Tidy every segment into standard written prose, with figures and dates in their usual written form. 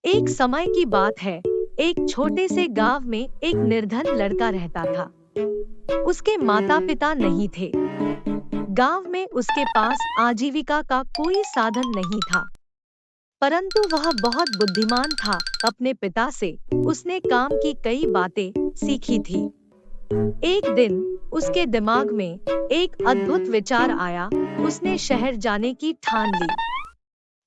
एक समय की बात है। एक छोटे से गांव में एक निर्धन लड़का रहता था। उसके माता पिता नहीं थे। गांव में उसके पास आजीविका का कोई साधन नहीं था, परंतु वह बहुत बुद्धिमान था। अपने पिता से उसने काम की कई बातें सीखी थी। एक दिन उसके दिमाग में एक अद्भुत विचार आया। उसने शहर जाने की ठान ली।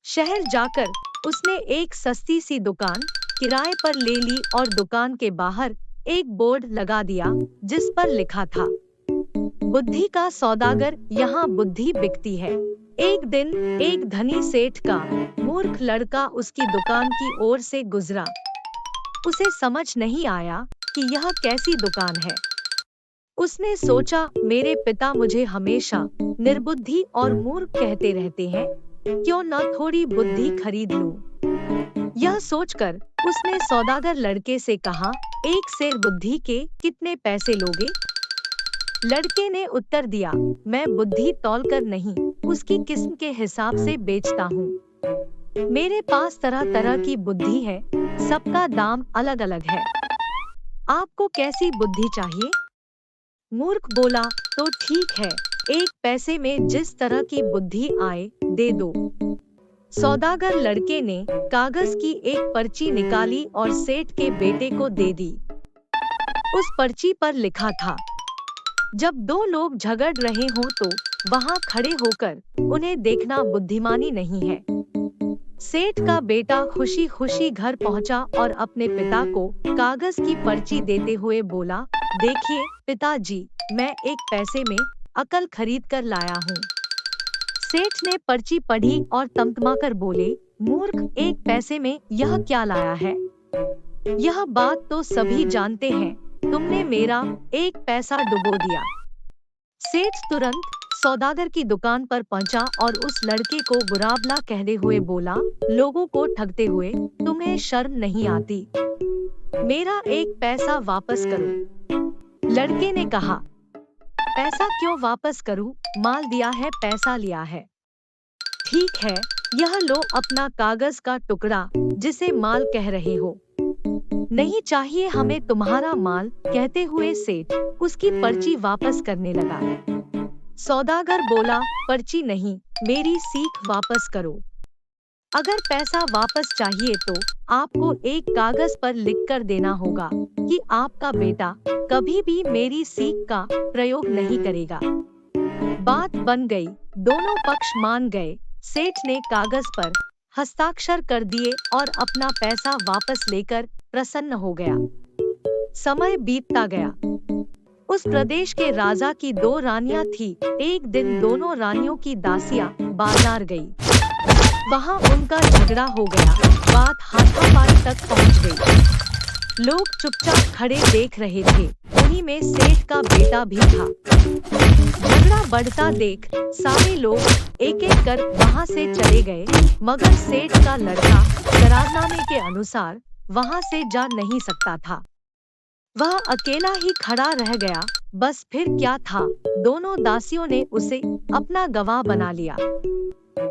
शहर जाकर उसने एक सस्ती सी दुकान किराए पर ले ली और दुकान के बाहर एक बोर्ड लगा दिया जिस पर लिखा था, बुद्धि का सौदागर, यहाँ बुद्धि बिकती है। एक दिन एक धनी सेठ का मूर्ख लड़का उसकी दुकान की ओर से गुजरा। उसे समझ नहीं आया कि यह कैसी दुकान है। उसने सोचा, मेरे पिता मुझे हमेशा निर्बुद्धि और मूर्ख कहते रहते हैं, क्यों न थोड़ी बुद्धि खरीद लूं। यह सोचकर उसने सौदागर लड़के से कहा, एक सेर बुद्धि के कितने पैसे लोगे? लड़के ने उत्तर दिया, मैं बुद्धि तौलकर नहीं, उसकी किस्म के हिसाब से बेचता हूँ। मेरे पास तरह तरह की बुद्धि है, सबका दाम अलग अलग है। आपको कैसी बुद्धि चाहिए? मूर्ख बोला, तो ठीक है, एक पैसे में जिस तरह की बुद्धि आए दे दो। सौदागर लड़के ने कागज की एक पर्ची निकाली और सेठ के बेटे को दे दी। उस पर्ची पर लिखा था, जब दो लोग झगड़ रहे हों तो वहां खड़े होकर उन्हें देखना बुद्धिमानी नहीं है। सेठ का बेटा खुशी खुशी घर पहुंचा और अपने पिता को कागज की पर्ची देते हुए बोला, देखिए पिताजी, मैं एक पैसे में अकल खरीद कर लाया हूँ। सेठ ने पर्ची पढ़ी और तमतमाकर बोले, मूर्ख, एक पैसे में यह क्या लाया है? यह बात तो सभी जानते हैं, तुमने मेरा एक पैसा डुबो दिया। सेठ तुरंत सौदागर की दुकान पर पहुंचा और उस लड़के को बुरा-भला कहते हुए बोला, लोगों को ठगते हुए तुम्हें शर्म नहीं आती? मेरा एक पैसा वापस करो। लड़के ने कहा, पैसा क्यों वापस करूं? माल दिया है, पैसा लिया है। ठीक है, यह लो अपना कागज का टुकड़ा जिसे माल कह रहे हो। नहीं चाहिए हमें तुम्हारा माल, कहते हुए सेठ उसकी पर्ची वापस करने लगा। सौदागर बोला, पर्ची नहीं, मेरी सीख वापस करो। अगर पैसा वापस चाहिए तो आपको एक कागज पर लिखकर देना होगा कि आपका बेटा कभी भी मेरी सीख का प्रयोग नहीं करेगा। बात बन गई, दोनों पक्ष मान गए। सेठ ने कागज पर हस्ताक्षर कर दिए और अपना पैसा वापस लेकर प्रसन्न हो गया। समय बीतता गया। उस प्रदेश के राजा की दो रानियां थी। एक दिन दोनों रानियों की दासियां बाजार गई। वहां उनका झगड़ा हो गया। बात हाथापाई तक पहुंच गई। लोग चुपचाप खड़े देख रहे थे। उन्हीं में सेठ का बेटा भी था। झगड़ा बढ़ता देख सारे लोग एक एक कर वहां से चले गए, मगर सेठ का लड़का करारनामे के अनुसार वहां से जा नहीं सकता था। वह अकेला ही खड़ा रह गया। बस फिर क्या था, दोनों दासियों ने उसे अपना गवाह बना लिया।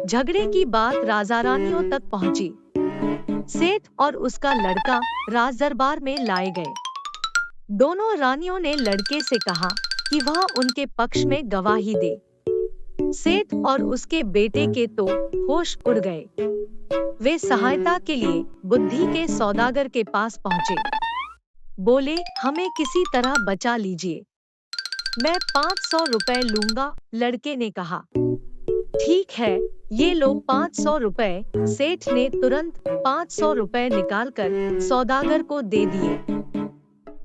झगड़े की बात राजा रानियों तक पहुंची। सेठ और उसका लड़का राज दरबार में लाए गए। दोनों रानियों ने लड़के से कहा कि वह उनके पक्ष में गवाही दे। सेठ और उसके बेटे के तो होश उड़ गए। वे सहायता के लिए बुद्धि के सौदागर के पास पहुंचे। बोले, हमें किसी तरह बचा लीजिए। मैं 500 रुपए लूंगा। लड़के ने कहा, ठीक है, ये लो 500 रुपए। सेठ ने तुरंत 500 रुपए निकालकर सौदागर को दे दिए।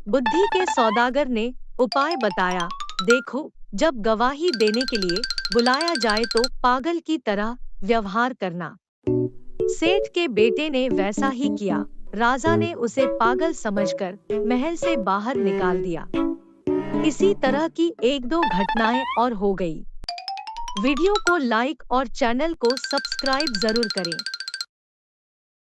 बुद्धि के सौदागर ने उपाय बताया, देखो, जब गवाही देने के लिए बुलाया जाए तो पागल की तरह व्यवहार करना। सेठ के बेटे ने वैसा ही किया। राजा ने उसे पागल समझकर महल से बाहर निकाल दिया। इसी तरह की एक दो घटनाएं और हो गई। वीडियो को लाइक और चैनल को सब्सक्राइब जरूर करें।